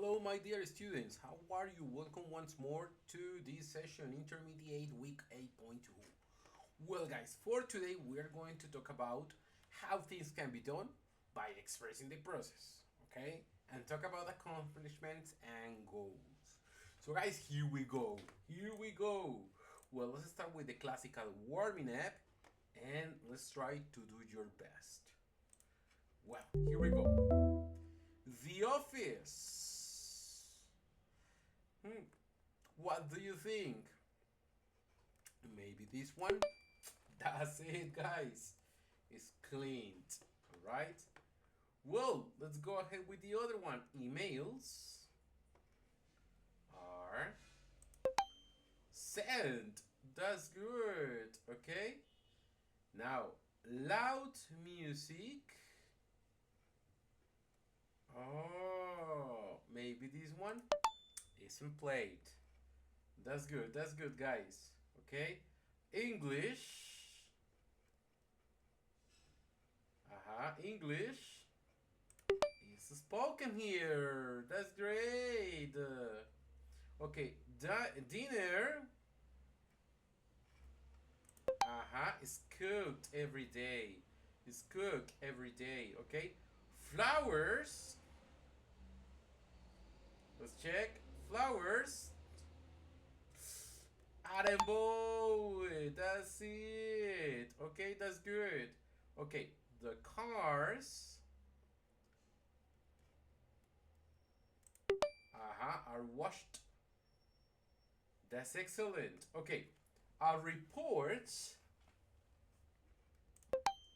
Hello, my dear students. How are you? Welcome once more to this session, Intermediate Week 8.2. Well, guys, for today we are going to talk about how things can be done by expressing the process, okay? And talk about accomplishments and goals. So, guys, here we go. Here we go. Well, let's start with the classical warming up and let's try to do your best. Well, here we go. The Office. Hmm. What do you think? Maybe this one? That's it, guys. It's cleaned, alright? Well, let's go ahead with the other one. Emails are sent. That's good, okay? Now, loud music. Oh, maybe this one isn't played. That's good, guys. Okay? English. English is spoken here. That's great. Okay, dinner. Is cooked every day. Is cooked every day. Okay? Flowers. Let's check. Flowers. Adam boy. That's it. Okay, that's good. Okay, the cars. Are washed. That's excellent. Okay, our report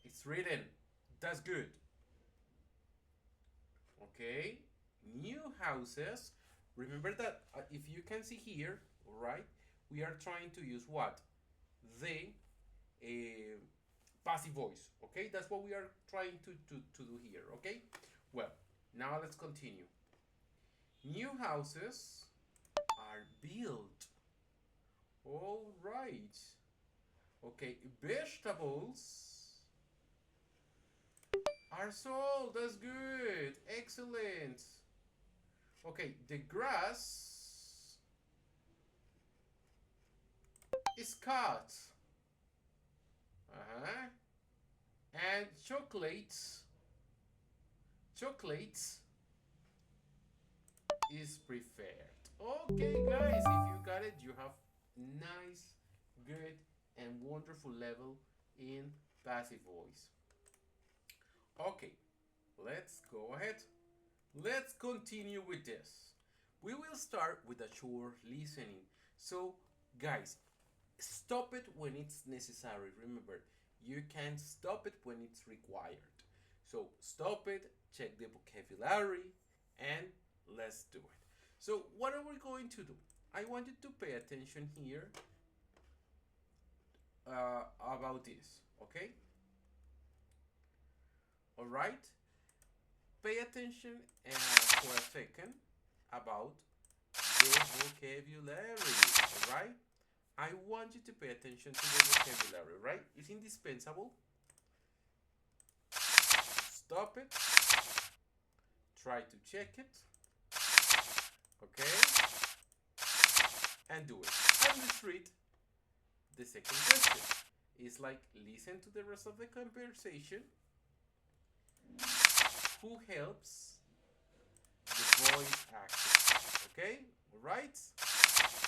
is written. That's good. Okay, new houses. Remember that if you can see here, right, we are trying to use what? The passive voice. Okay, that's what we are trying to do here. Okay, well, now let's continue. New houses are built. All right. Okay, vegetables are sold. That's good. Excellent. Okay, the grass is cut. And chocolates is preferred. Okay, guys, if you got it, you have nice, good, and wonderful level in passive voice. Okay, let's go ahead. Let's continue with this. We will start with a short listening. So, guys, stop it when it's necessary. Remember, you can stop it when it's required. So, stop it, check the vocabulary, and let's do it. So, what are we going to do? I want you to pay attention here about this, okay? All right? Pay attention for a second about the vocabulary, all right? I want you to pay attention to the vocabulary, right? It's indispensable. Stop it. Try to check it. Okay? And do it. And let's read the second question. It's like listen to the rest of the conversation. Who helps the voice actor? Okay? Alright?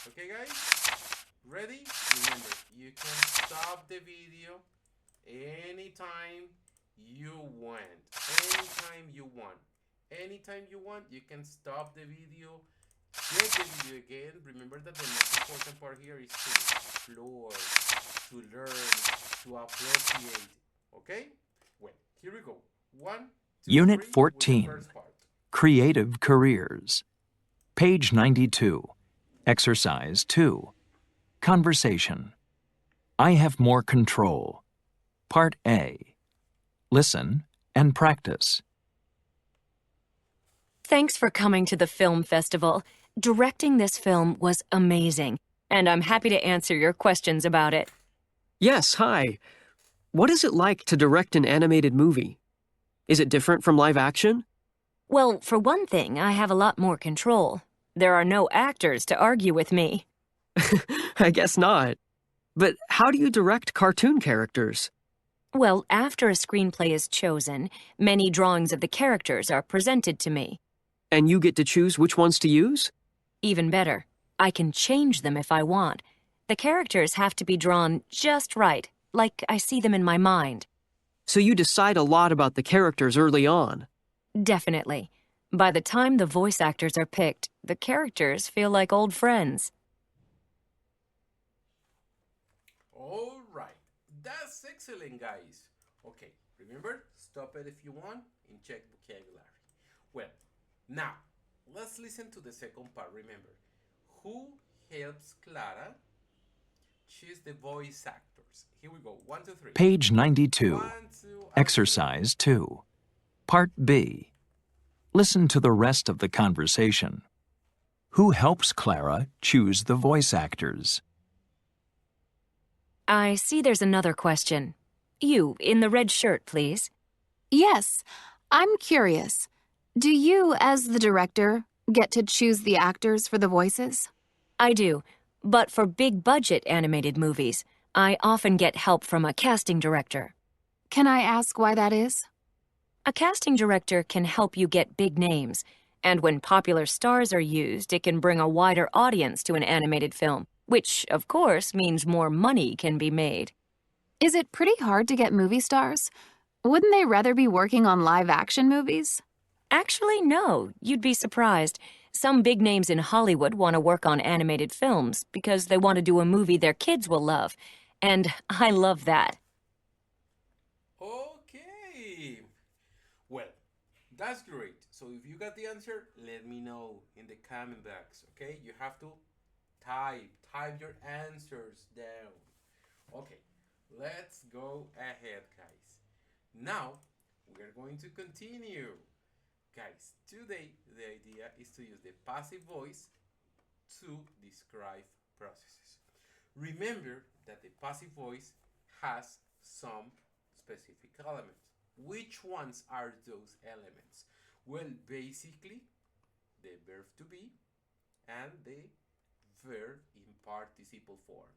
Okay, guys? Ready? Remember, you can stop the video anytime you want. Anytime you want. Anytime you want, you can stop the video, check the video again. Remember that the most important part here is to explore, to learn, to appropriate. Okay? Well, here we go. 1, 2, Unit 3 with the 14, first part. Creative Careers. Page 92, Exercise 2, Conversation. I have more control. Part A. Listen and practice. Thanks for coming to the film festival. Directing this film was amazing, and I'm happy to answer your questions about it. Yes, hi. What is it like to direct an animated movie? Is it different from live action? Well, for one thing, I have a lot more control. There are no actors to argue with me. I guess not. But how do you direct cartoon characters? Well, after a screenplay is chosen, many drawings of the characters are presented to me. And you get to choose which ones to use? Even better, I can change them if I want. The characters have to be drawn just right, like I see them in my mind. So you decide a lot about the characters early on. Definitely. By the time the voice actors are picked, the characters feel like old friends. All right, that's excellent, guys. Okay, remember, stop it if you want and check vocabulary. Well, now let's listen to the second part. Remember, who helps Clara choose the voice actors? Here we go. 1, 2, 3. Page 92. 1, 2, and Exercise 2. Part B. Listen to the rest of the conversation. Who helps Clara choose the voice actors? I see there's another question. You, in the red shirt, please. Yes, I'm curious. Do you, as the director, get to choose the actors for the voices? I do, but for big-budget animated movies, I often get help from a casting director. Can I ask why that is? A casting director can help you get big names, and when popular stars are used, it can bring a wider audience to an animated film, which, of course, means more money can be made. Is it pretty hard to get movie stars? Wouldn't they rather be working on live-action movies? Actually, no. You'd be surprised. Some big names in Hollywood want to work on animated films because they want to do a movie their kids will love. And I love that. Okay. Well, that's great. So if you got the answer, let me know in the comment box, okay? You have to type your answers down. Okay, let's go ahead, guys. Now, we're going to continue. Guys, today the idea is to use the passive voice to describe processes. Remember that the passive voice has some specific elements. Which ones are those elements? Well, basically, the verb to be and the verb in participle form.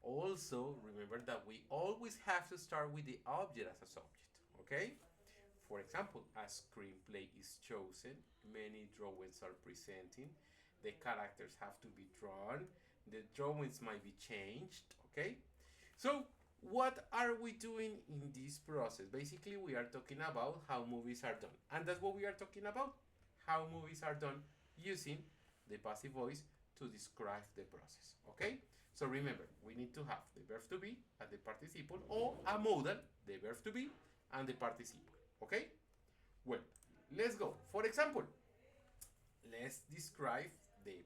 Also, remember that we always have to start with the object as a subject, okay? For example, a screenplay is chosen, many drawings are presenting, the characters have to be drawn, the drawings might be changed, okay? So, what are we doing in this process? Basically, we are talking about how movies are done. And that's what we are talking about, how movies are done using the passive voice to describe the process, okay? So remember, we need to have the verb to be and the participle, or a modal, the verb to be and the participle. Okay? Well, let's go. For example, let's describe the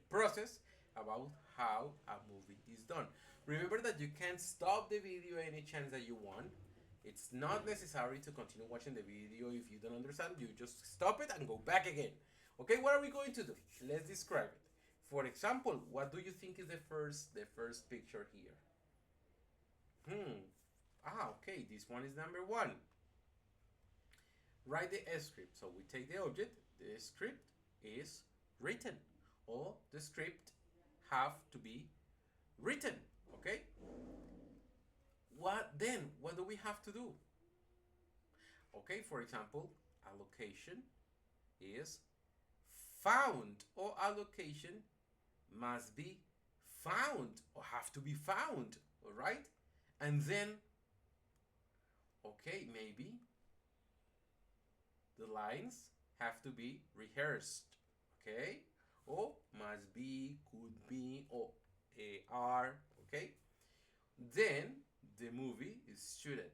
process about how a movie is done. Remember that you can stop the video any chance that you want. It's not necessary to continue watching the video if you don't understand. You just stop it and go back again. Okay, what are we going to do? Let's describe it. For example, what do you think is the first picture here? Okay, this one is number 1. Write the script. So we take the object, the script is written, or the script have to be written, okay? What do we have to do? Okay, for example, a location is found, or a location must be found or have to be found, all right? And then, okay, maybe the lines have to be rehearsed, okay? Or must be, could be, or are, okay? Then the movie is shooted,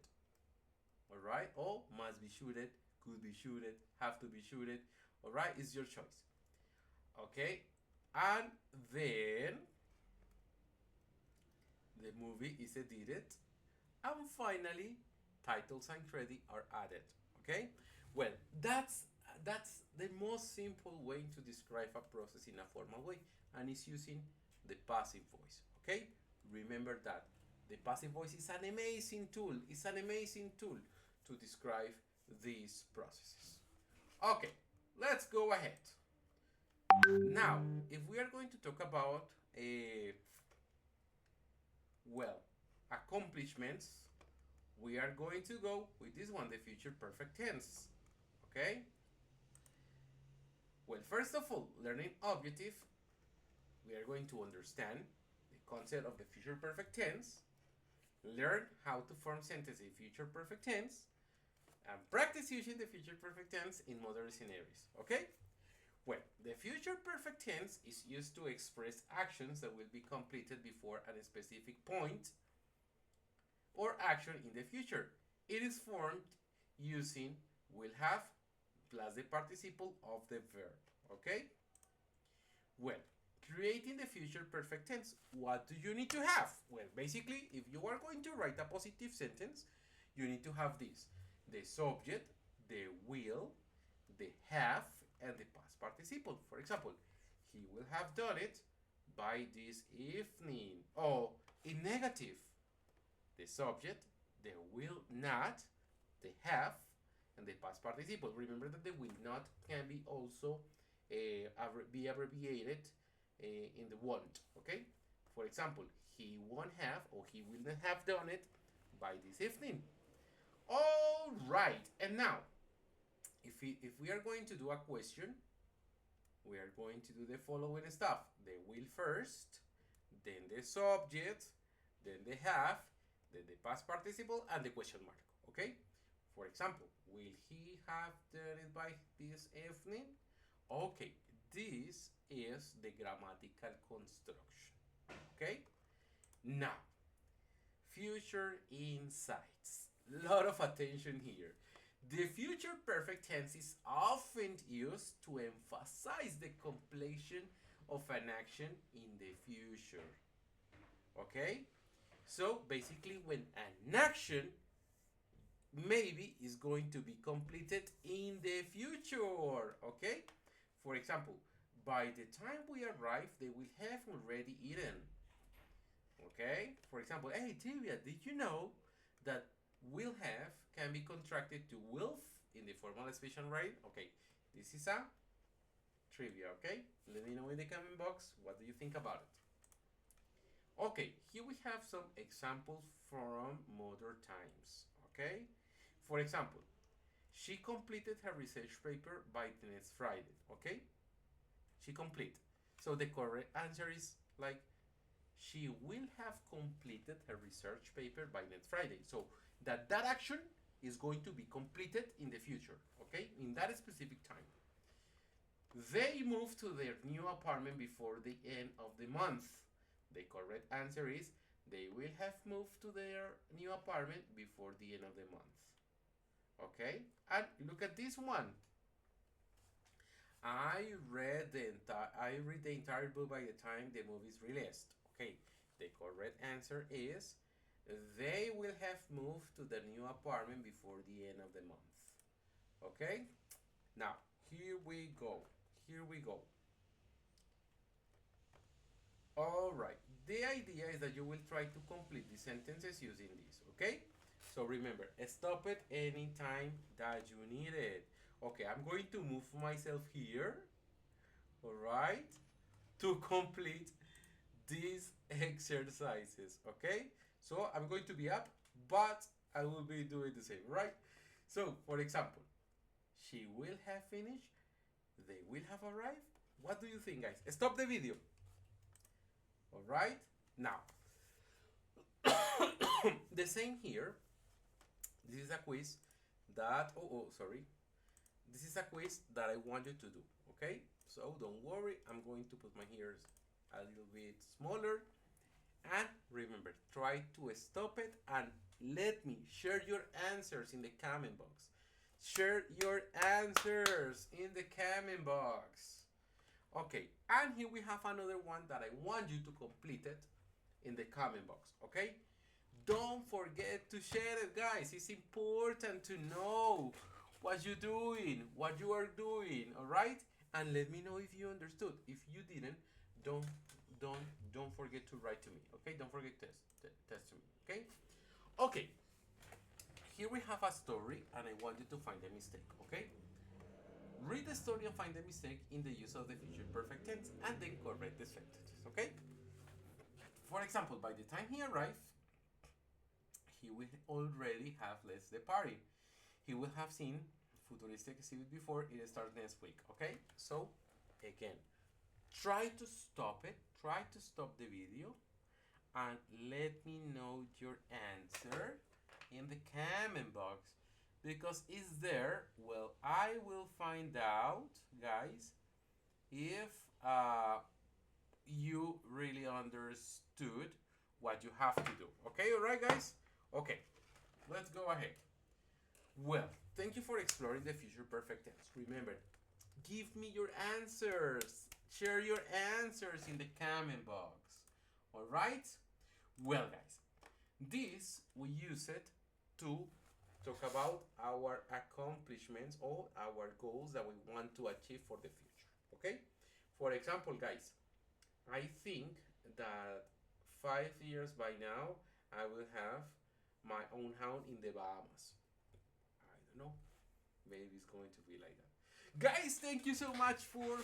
all right? Or must be shooted, could be shooted, have to be shooted, all right? It's your choice, okay? And then the movie is edited, and finally titles and credit are added, okay? Well, that's the most simple way to describe a process in a formal way, and it's using the passive voice, okay? Remember that the passive voice is an amazing tool. It's an amazing tool to describe these processes. Okay, let's go ahead. Now, if we are going to talk about well, accomplishments, we are going to go with this one, the future perfect tense. Okay? Well, first of all, learning objective, we are going to understand the concept of the future perfect tense, learn how to form sentences in future perfect tense, and practice using the future perfect tense in modern scenarios. Okay? Well, the future perfect tense is used to express actions that will be completed before a specific point or action in the future. It is formed using will have plus the participle of the verb. Okay? Well, creating the future perfect tense, what do you need to have? Well, basically, if you are going to write a positive sentence, you need to have this: the subject, the will, the have, and the past participle. For example, he will have done it by this evening. Oh, in negative, the subject, the will not, the have, and the past participle. Remember that the will not can be also be abbreviated in the won't. Okay? For example, he won't have or he will not have done it by this evening. All right, and now if we are going to do a question, we are going to do the following stuff: the will first, then the subject, then the have, then the past participle, and the question mark. Okay? For example, will he have done it by this evening? Okay, this is the grammatical construction. Okay? Now, future insights. Lot of attention here. The future perfect tense is often used to emphasize the completion of an action in the future. Okay? So basically, when an action maybe is going to be completed in the future. Okay? For example, by the time we arrive, they will have already eaten. Okay? For example, hey Tibia, did you know that will have can be contracted to will in the formal speech and write? Okay, this is a trivia, okay? Let me know in the comment box, what do you think about it? Okay, here we have some examples from modern times, okay? For example, she completed her research paper by the next Friday, okay? She complete. So the correct answer is like, she will have completed her research paper by next Friday. So that action is going to be completed in the future, okay? In that specific time. They moved to their new apartment before the end of the month. The correct answer is, they will have moved to their new apartment before the end of the month. Okay? And look at this one. I read the entire book by the time the movie is released. Okay, the correct answer is, they will have moved to the new apartment before the end of the month. Okay? Now, here we go. Alright, the idea is that you will try to complete the sentences using this, okay? So remember, stop it anytime that you need it. Okay, I'm going to move myself here, alright, to complete these exercises, okay? So I'm going to be up, but I will be doing the same, right? So, for example, she will have finished, they will have arrived. What do you think, guys? Stop the video. Alright, now, the same here. This is a quiz that, this is a quiz that I want you to do, okay? So don't worry, I'm going to put my ears a little bit smaller. And remember, try to stop it and let me share your answers in the comment box. Share your answers in the comment box. Okay, and here we have another one that I want you to complete it in the comment box, okay? Don't forget to share it, guys. It's important to know what you're doing, what you are doing, all right? And let me know if you understood. If you didn't, don't forget to write to me, okay? Don't forget to test to me, okay? Okay, here we have a story, and I want you to find a mistake, okay? Read the story and find the mistake in the use of the future perfect tense and then correct the sentences, okay? For example, by the time he arrived, he will already have left the party. He will have seen futuristic exhibit before it starts next week, okay? So, again, try to stop it, try to stop the video, and let me know your answer in the comment box, because it's there. Well, I will find out, guys, if you really understood what you have to do. Okay, all right, guys? Okay, let's go ahead. Well, thank you for exploring the future perfect tense. Remember, give me your answers. Share your answers in the comment box. All right? Well, guys, this we use it to talk about our accomplishments or our goals that we want to achieve for the future. Okay? For example, guys, I think that 5 years by now I will have my own house in the Bahamas. I don't know. Maybe it's going to be like that. Guys, thank you so much for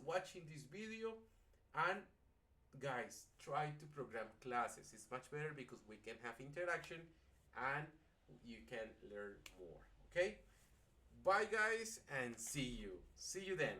watching this video. And guys, try to program classes. It's much better because we can have interaction and you can learn more. Okay? Bye, guys, and see you. See you then.